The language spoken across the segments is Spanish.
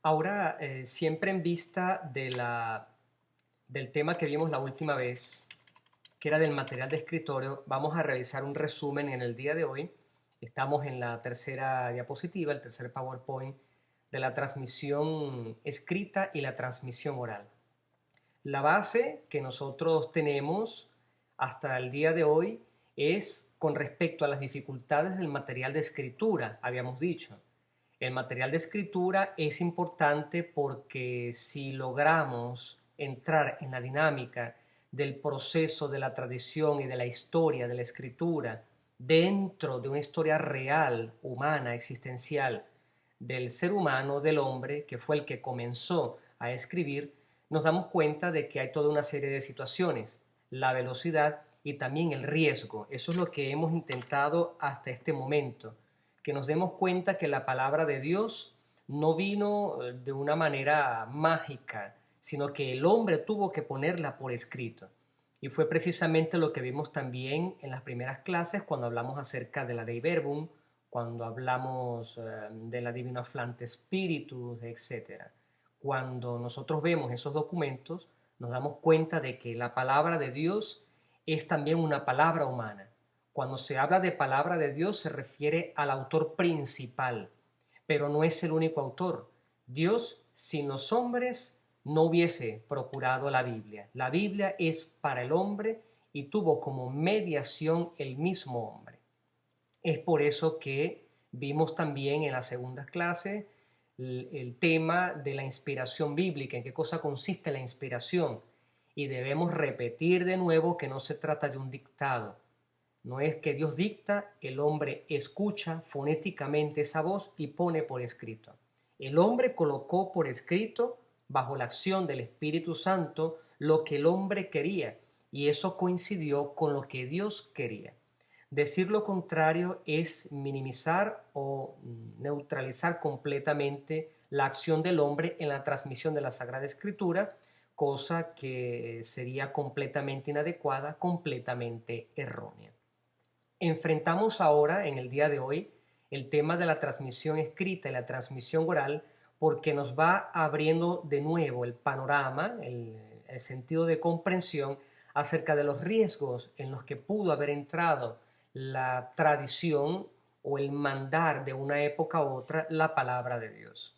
Ahora, siempre en vista del tema que vimos la última vez, que era del material de escritorio, vamos a realizar un resumen en el día de hoy. Estamos en la tercera diapositiva, el tercer PowerPoint, de la transmisión escrita y la transmisión oral. La base que nosotros tenemos hasta el día de hoy es con respecto a las dificultades del material de escritura, habíamos dicho. El material de escritura es importante porque si logramos entrar en la dinámica del proceso de la tradición y de la historia de la escritura dentro de una historia real, humana, existencial, del ser humano, del hombre, que fue el que comenzó a escribir, nos damos cuenta de que hay toda una serie de situaciones, la velocidad y también el riesgo. Eso es lo que hemos intentado hasta este momento, que nos demos cuenta que la palabra de Dios no vino de una manera mágica, sino que el hombre tuvo que ponerla por escrito. Y fue precisamente lo que vimos también en las primeras clases cuando hablamos acerca de la Dei Verbum, cuando hablamos de la Divina Flante Spiritus, etc. Cuando nosotros vemos esos documentos, nos damos cuenta de que la palabra de Dios es también una palabra humana. Cuando se habla de palabra de Dios se refiere al autor principal, pero no es el único autor. Dios, sin los hombres, no hubiese procurado la Biblia. La Biblia es para el hombre y tuvo como mediación el mismo hombre. Es por eso que vimos también en la segunda clase el tema de la inspiración bíblica, en qué cosa consiste la inspiración. Y debemos repetir de nuevo que no se trata de un dictado. No es que Dios dicta, el hombre escucha fonéticamente esa voz y pone por escrito. El hombre colocó por escrito, bajo la acción del Espíritu Santo, lo que el hombre quería, y eso coincidió con lo que Dios quería. Decir lo contrario es minimizar o neutralizar completamente la acción del hombre en la transmisión de la Sagrada Escritura, cosa que sería completamente inadecuada, completamente errónea. Enfrentamos ahora, en el día de hoy, el tema de la transmisión escrita y la transmisión oral porque nos va abriendo de nuevo el panorama, el sentido de comprensión acerca de los riesgos en los que pudo haber entrado la tradición o el mandar de una época a otra la palabra de Dios.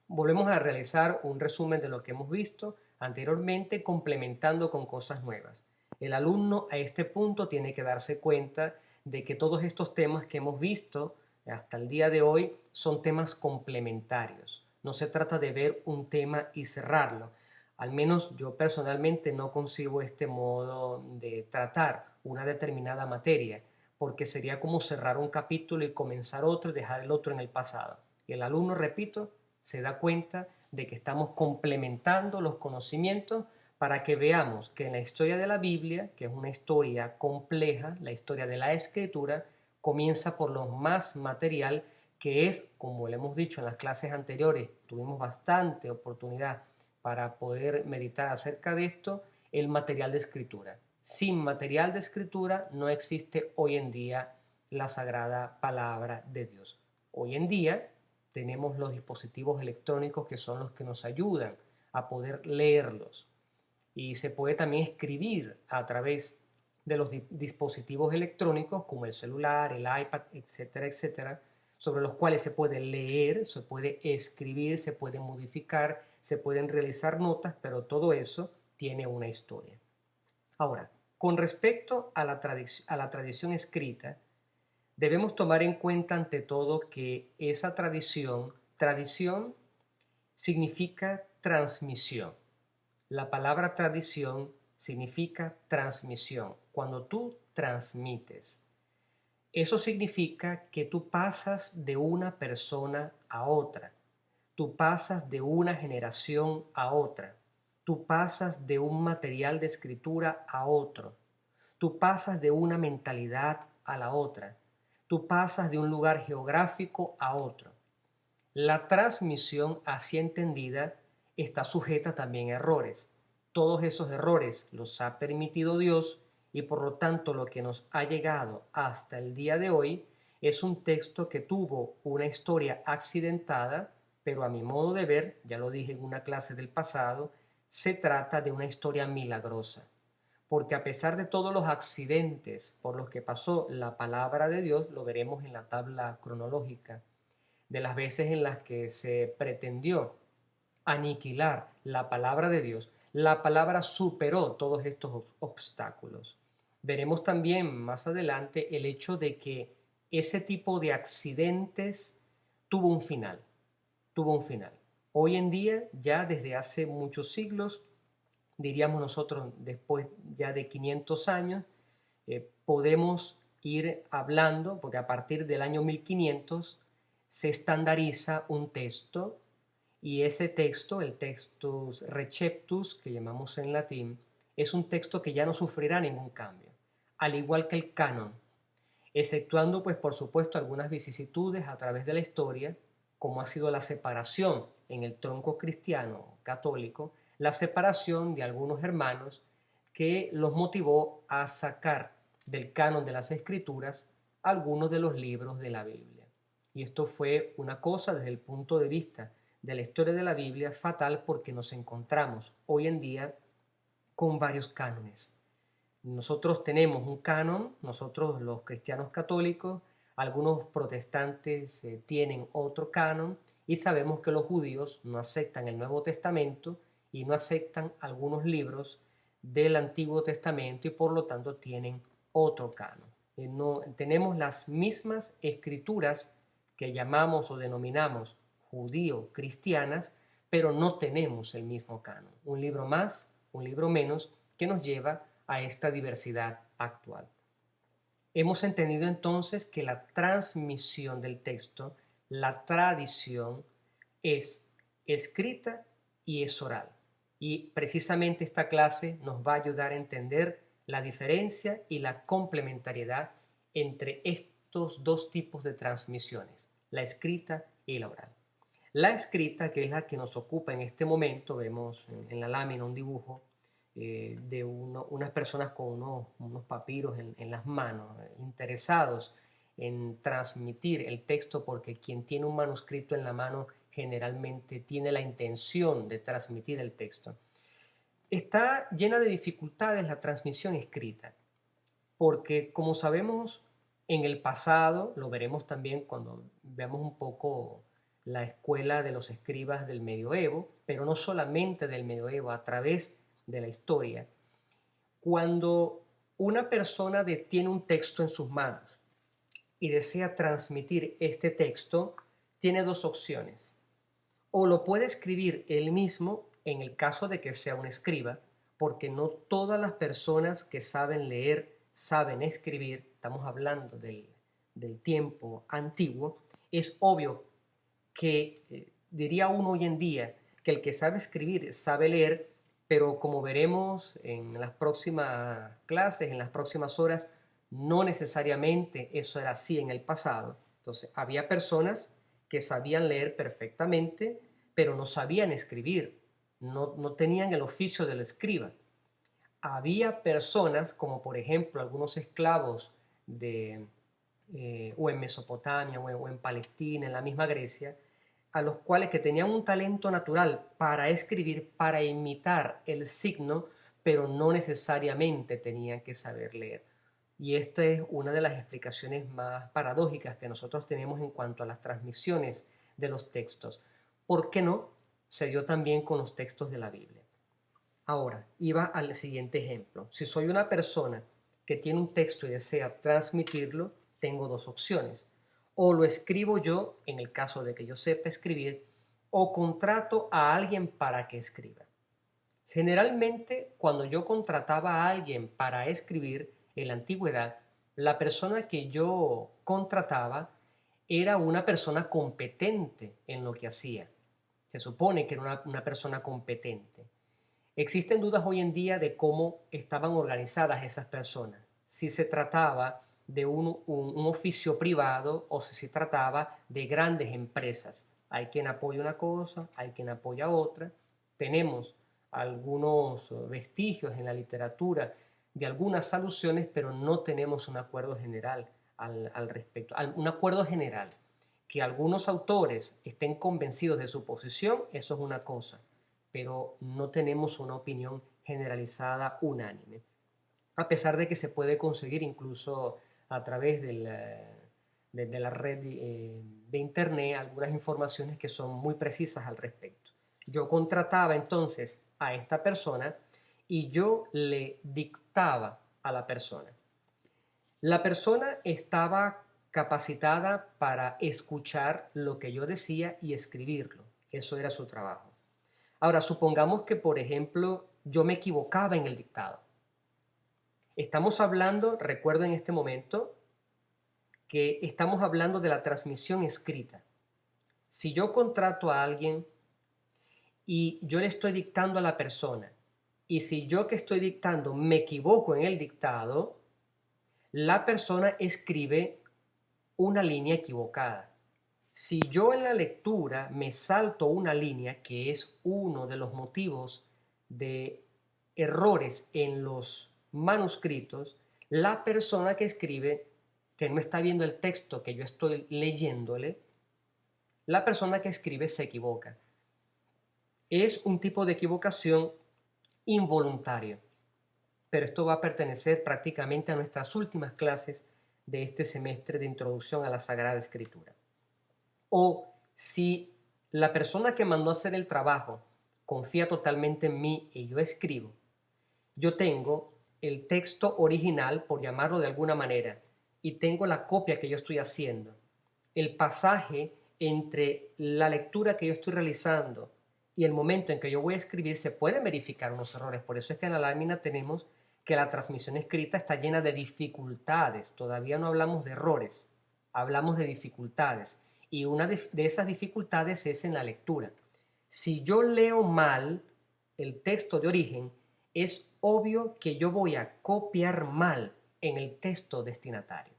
Volvemos a realizar un resumen de lo que hemos visto anteriormente, complementando con cosas nuevas. El alumno a este punto tiene que darse cuenta de que todos estos temas que hemos visto hasta el día de hoy son temas complementarios. No se trata de ver un tema y cerrarlo. Al menos yo personalmente no concibo este modo de tratar una determinada materia, porque sería como cerrar un capítulo y comenzar otro y dejar el otro en el pasado. Y el alumno, repito, se da cuenta de que estamos complementando los conocimientos para que veamos que en la historia de la Biblia, que es una historia compleja, la historia de la escritura, comienza por lo más material, que es, como le hemos dicho en las clases anteriores, tuvimos bastante oportunidad para poder meditar acerca de esto, el material de escritura. Sin material de escritura no existe hoy en día la sagrada palabra de Dios. Hoy en día tenemos los dispositivos electrónicos que son los que nos ayudan a poder leerlos. Y se puede también escribir a través de los dispositivos electrónicos como el celular, el iPad, etcétera, etcétera, sobre los cuales se puede leer, se puede escribir, se puede modificar, se pueden realizar notas, pero todo eso tiene una historia. Ahora, con respecto a la tradición escrita, debemos tomar en cuenta ante todo que esa tradición significa transmisión. La palabra tradición significa transmisión. Cuando tú transmites, eso significa que tú pasas de una persona a otra. Tú pasas de una generación a otra. Tú pasas de un material de escritura a otro. Tú pasas de una mentalidad a la otra. Tú pasas de un lugar geográfico a otro. La transmisión así entendida está sujeta también a errores. Todos esos errores los ha permitido Dios y por lo tanto lo que nos ha llegado hasta el día de hoy es un texto que tuvo una historia accidentada, pero a mi modo de ver, ya lo dije en una clase del pasado, se trata de una historia milagrosa, porque a pesar de todos los accidentes por los que pasó la palabra de Dios, lo veremos en la tabla cronológica, de las veces en las que se pretendió aniquilar la palabra de Dios, la palabra superó todos estos obstáculos. Veremos también más adelante el hecho de que ese tipo de accidentes tuvo un final, tuvo un final. Hoy en día, ya desde hace muchos siglos, diríamos nosotros después ya de 500 años, podemos ir hablando, porque a partir del año 1500 se estandariza un texto y ese texto, el textus receptus, que llamamos en latín, es un texto que ya no sufrirá ningún cambio, al igual que el canon, exceptuando pues por supuesto algunas vicisitudes a través de la historia, como ha sido la separación en el tronco cristiano católico, la separación de algunos hermanos que los motivó a sacar del canon de las escrituras algunos de los libros de la Biblia. Y esto fue una cosa desde el punto de vista de la historia de la Biblia fatal, porque nos encontramos hoy en día con varios cánones. Nosotros tenemos un canon, nosotros los cristianos católicos, algunos protestantes tienen otro canon y sabemos que los judíos no aceptan el Nuevo Testamento y no aceptan algunos libros del Antiguo Testamento y por lo tanto tienen otro canon. No, tenemos las mismas escrituras que llamamos o denominamos judío-cristianas, pero no tenemos el mismo canon. Un libro más, un libro menos, que nos lleva a esta diversidad actual. Hemos entendido entonces que la transmisión del texto, la tradición, es escrita y es oral. Y precisamente esta clase nos va a ayudar a entender la diferencia y la complementariedad entre estos dos tipos de transmisiones, la escrita y la oral. La escrita, que es la que nos ocupa en este momento, vemos en la lámina un dibujo de unas personas con unos papiros en las manos, interesados en transmitir el texto, porque quien tiene un manuscrito en la mano generalmente tiene la intención de transmitir el texto. Está llena de dificultades la transmisión escrita, porque como sabemos en el pasado, lo veremos también cuando veamos un poco la escuela de los escribas del medioevo, pero no solamente del medioevo, a través de la historia, cuando una persona tiene un texto en sus manos y desea transmitir este texto, tiene dos opciones. O lo puede escribir él mismo en el caso de que sea un escriba, porque no todas las personas que saben leer saben escribir, estamos hablando del tiempo antiguo, es obvio que diría uno hoy en día que el que sabe escribir sabe leer, pero como veremos en las próximas clases, en las próximas horas, no necesariamente eso era así en el pasado. Entonces, había personas que sabían leer perfectamente, pero no sabían escribir, no tenían el oficio del escriba. Había personas, como por ejemplo algunos esclavos o en Mesopotamia o en Palestina, en la misma Grecia, a los cuales que tenían un talento natural para escribir, para imitar el signo, pero no necesariamente tenían que saber leer. Y esta es una de las explicaciones más paradójicas que nosotros tenemos en cuanto a las transmisiones de los textos. ¿Por qué no? Se dio también con los textos de la Biblia. Ahora, iba al siguiente ejemplo. Si soy una persona que tiene un texto y desea transmitirlo, tengo dos opciones. O lo escribo yo, en el caso de que yo sepa escribir, o contrato a alguien para que escriba. Generalmente, cuando yo contrataba a alguien para escribir en la antigüedad, la persona que yo contrataba era una persona competente en lo que hacía. Se supone que era una persona competente. Existen dudas hoy en día de cómo estaban organizadas esas personas, si se trataba de un oficio privado o si se trataba de grandes empresas. Hay quien apoya una cosa, hay quien apoya otra. Tenemos algunos vestigios en la literatura de algunas alusiones, pero no tenemos un acuerdo general al respecto. Un acuerdo general Que algunos autores estén convencidos de su posición, eso es una cosa, pero no tenemos una opinión generalizada unánime, a pesar de que se puede conseguir incluso a través de la red de internet algunas informaciones que son muy precisas al respecto. Yo contrataba entonces a esta persona y yo le dictaba a la persona. La persona estaba capacitada para escuchar lo que yo decía y escribirlo. Eso era su trabajo. Ahora, supongamos que, por ejemplo, yo me equivocaba en el dictado. Estamos hablando, recuerdo en este momento, que estamos hablando de la transmisión escrita. Si yo contrato a alguien y yo le estoy dictando a la persona, y si yo que estoy dictando me equivoco en el dictado, la persona escribe una línea equivocada. Si yo en la lectura me salto una línea, que es uno de los motivos de errores en los manuscritos, la persona que escribe, que no está viendo el texto que yo estoy leyéndole, la persona que escribe se equivoca. Es un tipo de equivocación involuntaria, pero esto va a pertenecer prácticamente a nuestras últimas clases de este semestre de Introducción a la Sagrada Escritura. O si la persona que mandó a hacer el trabajo confía totalmente en mí y yo escribo, yo tengo el texto original, por llamarlo de alguna manera, y tengo la copia que yo estoy haciendo. El pasaje entre la lectura que yo estoy realizando y el momento en que yo voy a escribir se pueden verificar unos errores. Por eso es que en la lámina tenemos que la transmisión escrita está llena de dificultades. Todavía no hablamos de errores, hablamos de dificultades. Y una de esas dificultades es en la lectura. Si yo leo mal el texto de origen, es obvio que yo voy a copiar mal en el texto destinatario,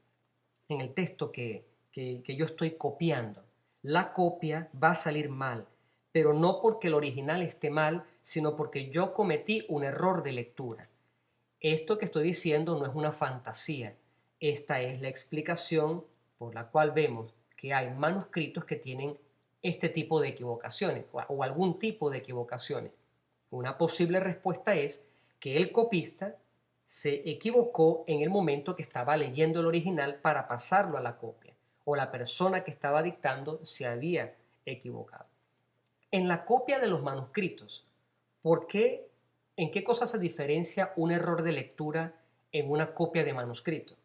en el texto que yo estoy copiando. La copia va a salir mal, pero no porque el original esté mal, sino porque yo cometí un error de lectura. Esto que estoy diciendo no es una fantasía. Esta es la explicación por la cual vemos que hay manuscritos que tienen este tipo de equivocaciones o algún tipo de equivocaciones. Una posible respuesta es que el copista se equivocó en el momento que estaba leyendo el original para pasarlo a la copia, o la persona que estaba dictando se había equivocado. En la copia de los manuscritos, ¿por qué, en qué cosa se diferencia un error de lectura en una copia de manuscrito?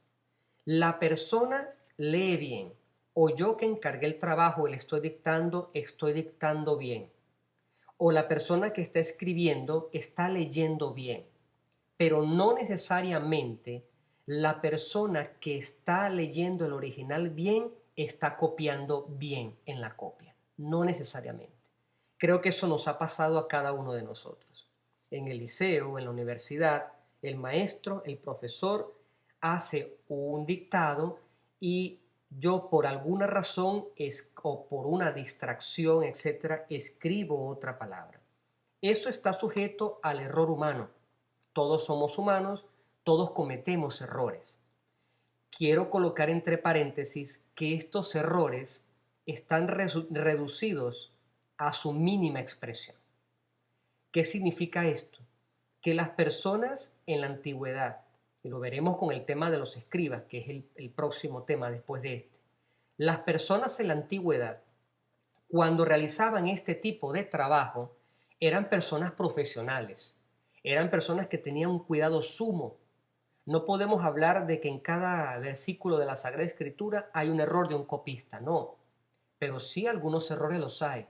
La persona lee bien, o yo que encargué el trabajo y le estoy dictando bien, o la persona que está escribiendo está leyendo bien, pero no necesariamente la persona que está leyendo el original bien está copiando bien en la copia, no necesariamente. Creo que eso nos ha pasado a cada uno de nosotros. En el liceo, en la universidad, el maestro, el profesor hace un dictado y yo por alguna razón o por una distracción, etcétera, escribo otra palabra. Eso está sujeto al error humano. Todos somos humanos, todos cometemos errores. Quiero colocar entre paréntesis que estos errores están reducidos a su mínima expresión. ¿Qué significa esto? Que las personas en la antigüedad, y lo veremos con el tema de los escribas, que es el próximo tema después de este, las personas en la antigüedad, cuando realizaban este tipo de trabajo, eran personas profesionales, eran personas que tenían un cuidado sumo. No podemos hablar de que en cada versículo de la Sagrada Escritura hay un error de un copista, no, pero sí algunos errores los hay,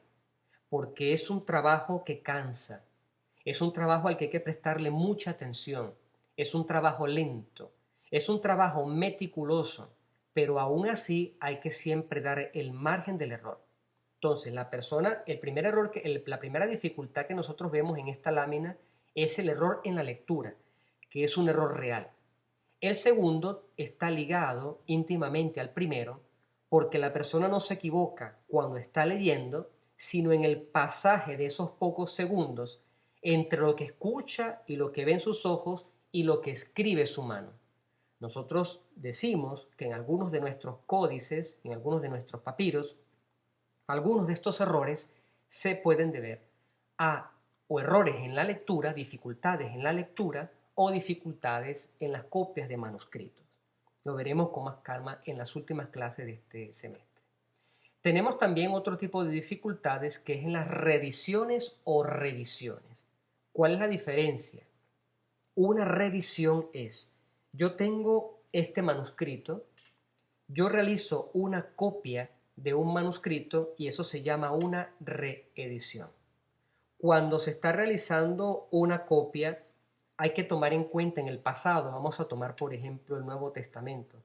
porque es un trabajo que cansa, es un trabajo al que hay que prestarle mucha atención, es un trabajo lento, es un trabajo meticuloso, pero aún así hay que siempre dar el margen del error. Entonces, la persona, el primer error, la primera dificultad que nosotros vemos en esta lámina es el error en la lectura, que es un error real. El segundo está ligado íntimamente al primero, porque la persona no se equivoca cuando está leyendo, sino en el pasaje de esos pocos segundos entre lo que escucha y lo que ve en sus ojos y lo que escribe su mano. Nosotros decimos que en algunos de nuestros códices, en algunos de nuestros papiros, Algunos de estos errores se pueden deber a o errores en la lectura, dificultades en la lectura o dificultades en las copias de manuscritos. Lo veremos con más calma en las últimas clases de este semestre. Tenemos también otro tipo de dificultades que es en las reediciones o revisiones. ¿Cuál es la diferencia? Una reedición es, yo tengo este manuscrito, yo realizo una copia de un manuscrito y eso se llama una reedición. Cuando se está realizando una copia, hay que tomar en cuenta en el pasado, vamos a tomar por ejemplo el Nuevo Testamento.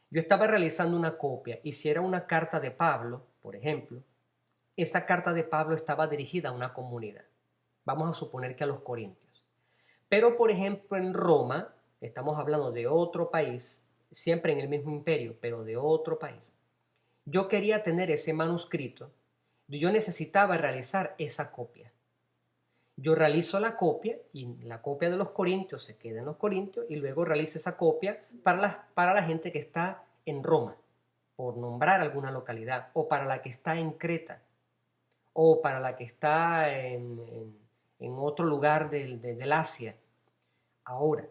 Yo estaba realizando una copia y si era una carta de Pablo, por ejemplo, esa carta de Pablo estaba dirigida a una comunidad. Vamos a suponer que a los corintios. Pero por ejemplo en Roma, estamos hablando de otro país, siempre en el mismo imperio, pero de otro país. Yo quería tener ese manuscrito, yo necesitaba realizar esa copia. Yo realizo la copia y la copia de los corintios se queda en los corintios y luego realizo esa copia para la gente que está en Roma, por nombrar alguna localidad, o para la que está en Creta, o para la que está en otro lugar del Asia. Ahora,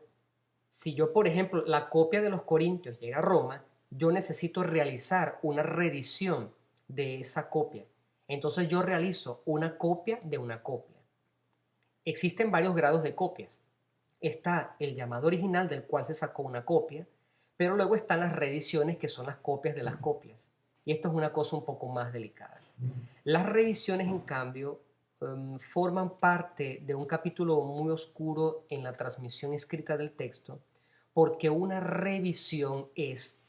si yo, por ejemplo, la copia de los corintios llega a Roma, yo necesito realizar una reedición de esa copia. Entonces yo realizo una copia de una copia. Existen varios grados de copias. Está el llamado original del cual se sacó una copia, pero luego están las reediciones que son las copias de las copias. Y esto es una cosa un poco más delicada. Las revisiones, en cambio, forman parte de un capítulo muy oscuro en la transmisión escrita del texto, porque una revisión es,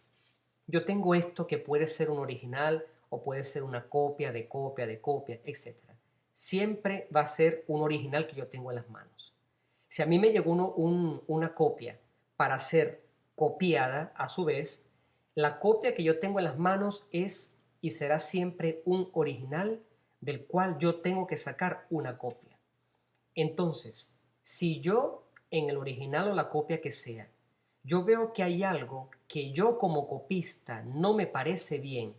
yo tengo esto que puede ser un original o puede ser una copia de copia de copia, etc. Siempre va a ser un original que yo tengo en las manos. Si a mí me llegó una copia para ser copiada, a su vez, la copia que yo tengo en las manos es y será siempre un original del cual yo tengo que sacar una copia. Entonces, si yo en el original o la copia que sea, yo veo que hay algo que yo como copista no me parece bien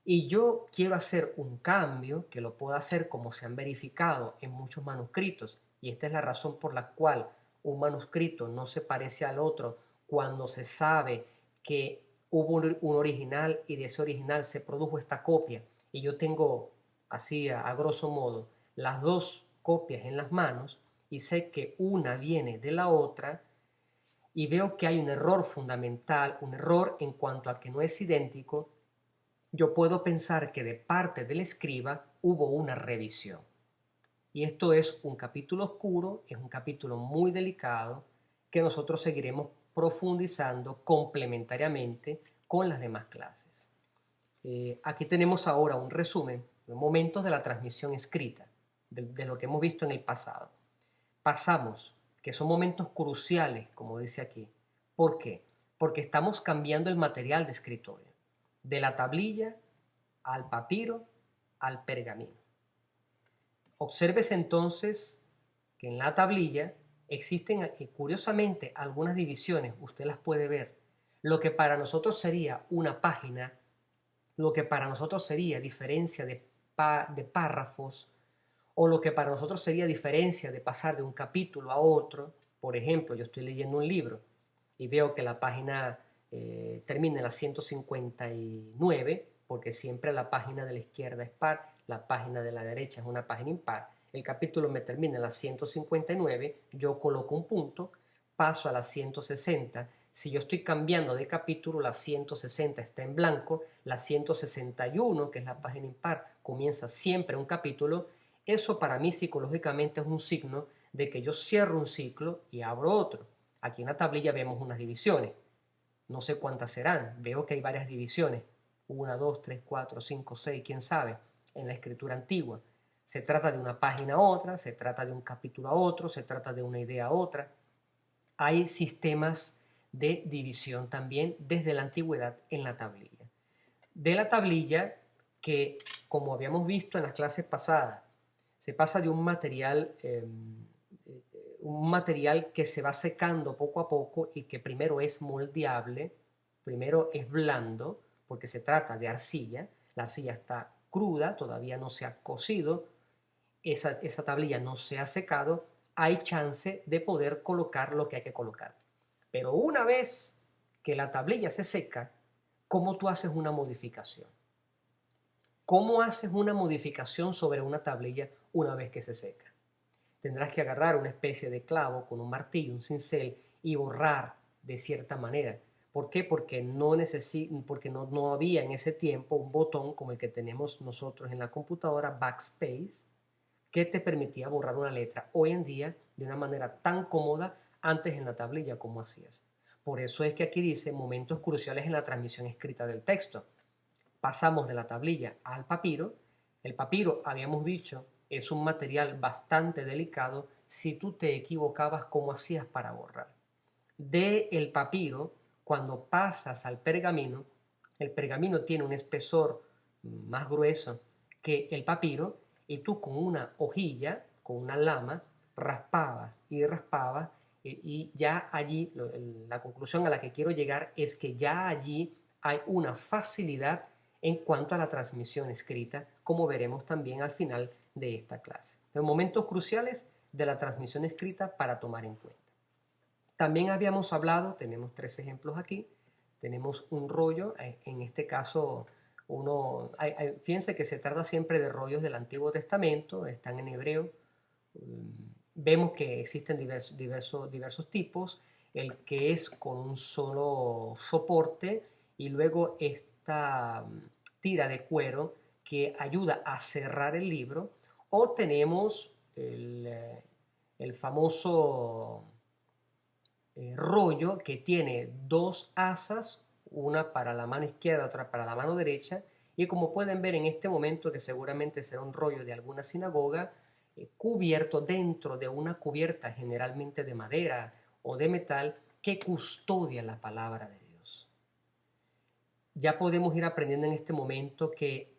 y yo quiero hacer un cambio, que lo puedo hacer como se han verificado en muchos manuscritos, y esta es la razón por la cual un manuscrito no se parece al otro cuando se sabe que hubo un original y de ese original se produjo esta copia, y yo tengo así a grosso modo las dos copias en las manos y sé que una viene de la otra y veo que hay un error fundamental, un error en cuanto a que no es idéntico, yo puedo pensar que de parte del escriba hubo una revisión. Y esto es un capítulo oscuro, es un capítulo muy delicado que nosotros seguiremos profundizando complementariamente con las demás clases. Aquí tenemos ahora un resumen de momentos de la transmisión escrita, de lo que hemos visto en el pasado. Pasamos, que son momentos cruciales, como dice aquí. ¿Por qué? Porque estamos cambiando el material de escritorio, de la tablilla al papiro al pergamino. Obsérvese entonces que en la tablilla existen curiosamente algunas divisiones, usted las puede ver. Lo que para nosotros sería una página, lo que para nosotros sería diferencia de párrafos, o lo que para nosotros sería diferencia de pasar de un capítulo a otro. Por ejemplo, yo estoy leyendo un libro y veo que la página termina en la 159, porque siempre la página de la izquierda es par, la página de la derecha es una página impar. El capítulo me termina en la 159, yo coloco un punto, paso a la 160. Si yo estoy cambiando de capítulo, la 160 está en blanco, la 161, que es la página impar, comienza siempre un capítulo. Eso para mí psicológicamente es un signo de que yo cierro un ciclo y abro otro. Aquí en la tablilla vemos unas divisiones. No sé cuántas serán. Veo que hay varias divisiones. 1, 2, 3, 4, 5, 6, quién sabe, en la escritura antigua. Se trata de una página a otra, se trata de un capítulo a otro, se trata de una idea a otra. Hay sistemas de división también desde la antigüedad en la tablilla. De la tablilla que, como habíamos visto en las clases pasadas, se pasa de un material que se va secando poco a poco y que primero es moldeable, primero es blando, porque se trata de arcilla, La arcilla está cruda, todavía no se ha cocido, esa tablilla no se ha secado, hay chance de poder colocar lo que hay que colocar. Pero una vez que la tablilla se seca, ¿cómo tú haces una modificación? ¿Cómo haces una modificación sobre una tablilla una vez que se seca? Tendrás que agarrar una especie de clavo con un martillo, un cincel y borrar de cierta manera. ¿Por qué? Porque no había en ese tiempo un botón como el que tenemos nosotros en la computadora, backspace, que te permitía borrar una letra hoy en día de una manera tan cómoda antes en la tablilla como hacías. Por eso es que aquí dice momentos cruciales en la transmisión escrita del texto. Pasamos de la tablilla al papiro. El papiro, habíamos dicho, es un material bastante delicado si tú te equivocabas cómo hacías para borrar. De el papiro, cuando pasas al pergamino, el pergamino tiene un espesor más grueso que el papiro y tú con una hojilla, con una lama, raspabas y raspabas y ya allí, la conclusión a la que quiero llegar es que ya allí hay una facilidad en cuanto a la transmisión escrita, como veremos también al final de esta clase. Los momentos cruciales de la transmisión escrita para tomar en cuenta. También habíamos hablado, tenemos 3 ejemplos aquí, tenemos un rollo, en este caso fíjense que se trata siempre de rollos del Antiguo Testamento, están en hebreo, vemos que existen diversos tipos, el que es con un solo soporte y luego esta tira de cuero que ayuda a cerrar el libro, o tenemos el famoso rollo que tiene 2 asas, una para la mano izquierda, otra para la mano derecha, y como pueden ver en este momento, que seguramente será un rollo de alguna sinagoga, cubierto dentro de una cubierta generalmente de madera o de metal que custodia la palabra de Dios. Ya podemos ir aprendiendo en este momento que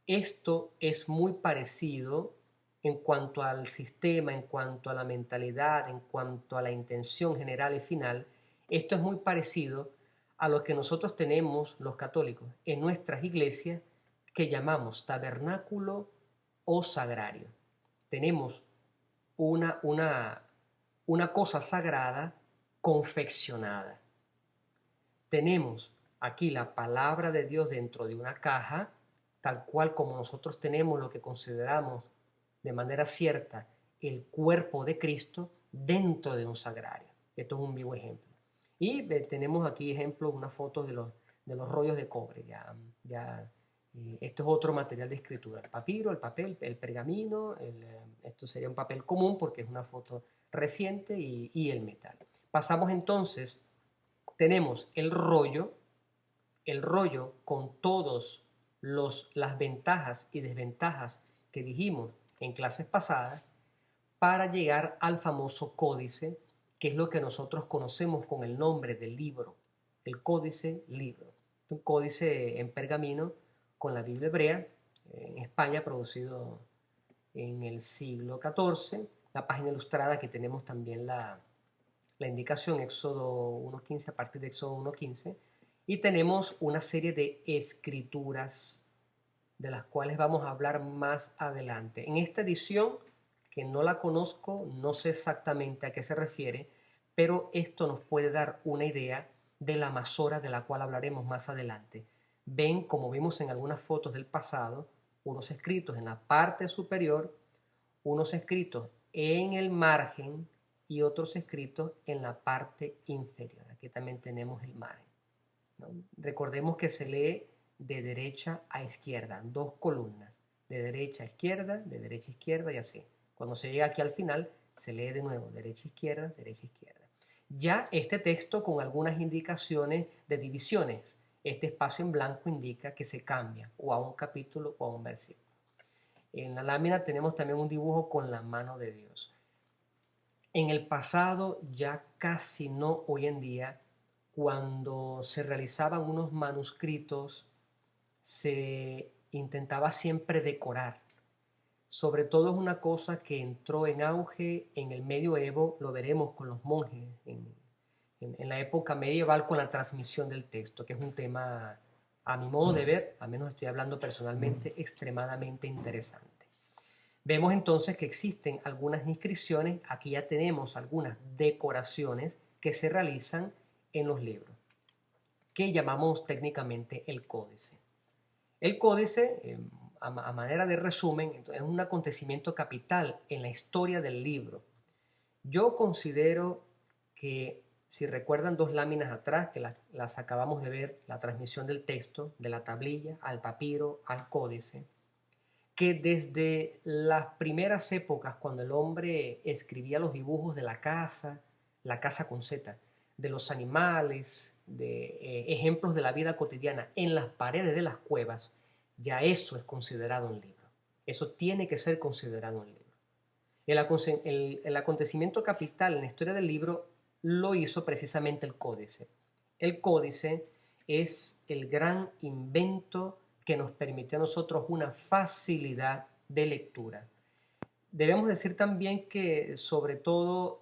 esto es muy parecido en cuanto al sistema, en cuanto a la mentalidad, en cuanto a la intención general y final. Esto es muy parecido a lo que nosotros tenemos los católicos en nuestras iglesias que llamamos tabernáculo o sagrario. Tenemos una cosa sagrada confeccionada. Tenemos aquí la palabra de Dios dentro de una caja, tal cual como nosotros tenemos lo que consideramos de manera cierta el cuerpo de Cristo dentro de un sagrario. Esto es un vivo ejemplo. Y tenemos aquí ejemplos, unas fotos de los rollos de cobre. Esto es otro material de escritura. El papiro, el papel, el pergamino, esto sería un papel común porque es una foto reciente y el metal. Pasamos entonces, tenemos el rollo con todas las ventajas y desventajas que dijimos en clases pasadas para llegar al famoso códice, que es lo que nosotros conocemos con el nombre del libro, el códice libro. Un códice en pergamino con la Biblia hebrea, en España, producido en el siglo XIV. La página ilustrada, que tenemos también la indicación, Éxodo 1.15, a partir de Éxodo 1.15, y tenemos una serie de escrituras de las cuales vamos a hablar más adelante. En esta edición, que no la conozco, no sé exactamente a qué se refiere, pero esto nos puede dar una idea de la masora de la cual hablaremos más adelante. Ven, como vimos en algunas fotos del pasado, unos escritos en la parte superior, unos escritos en el margen y otros escritos en la parte inferior. Aquí también tenemos el margen, ¿no? Recordemos que se lee de derecha a izquierda, 2 columnas, de derecha a izquierda, de derecha a izquierda y así. Cuando se llega aquí al final, se lee de nuevo, derecha a izquierda, derecha a izquierda. Ya este texto con algunas indicaciones de divisiones. Este espacio en blanco indica que se cambia o a un capítulo o a un versículo. En la lámina tenemos también un dibujo con la mano de Dios. En el pasado, ya casi no hoy en día, cuando se realizaban unos manuscritos, se intentaba siempre decorar. Sobre todo es una cosa que entró en auge en el medioevo, lo veremos con los monjes, en la época medieval con la transmisión del texto, que es un tema a mi modo de ver, al menos estoy hablando personalmente, extremadamente interesante. Vemos entonces que existen algunas inscripciones, aquí ya tenemos algunas decoraciones que se realizan en los libros, que llamamos técnicamente el códice. El códice, a manera de resumen, es un acontecimiento capital en la historia del libro. Yo considero que, si recuerdan dos láminas atrás, que las acabamos de ver, la transmisión del texto, de la tablilla al papiro, al códice, que desde las primeras épocas, cuando el hombre escribía los dibujos de la casa con Z, de los animales, de ejemplos de la vida cotidiana en las paredes de las cuevas, ya eso es considerado un libro. Eso tiene que ser considerado un libro. El acontecimiento capital en la historia del libro lo hizo precisamente el códice. El códice es el gran invento que nos permitió a nosotros una facilidad de lectura. Debemos decir también que, sobre todo,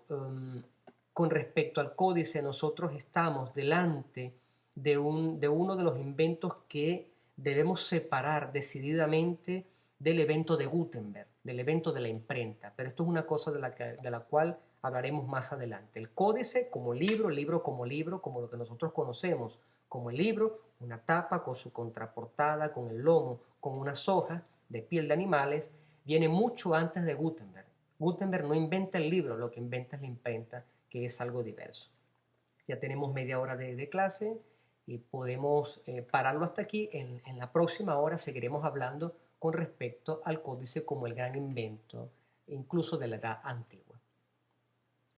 con respecto al códice, nosotros estamos delante de uno de los inventos que debemos separar decididamente del evento de Gutenberg, del evento de la imprenta. Pero esto es una cosa de la cual hablaremos más adelante. El códice como libro como lo que nosotros conocemos, como el libro, una tapa con su contraportada, con el lomo, con unas hojas de piel de animales, viene mucho antes de Gutenberg. Gutenberg no inventa el libro, lo que inventa es la imprenta, que es algo diverso. Ya tenemos media hora de clase y podemos pararlo hasta aquí. En la próxima hora seguiremos hablando con respecto al códice como el gran invento, incluso de la edad antigua.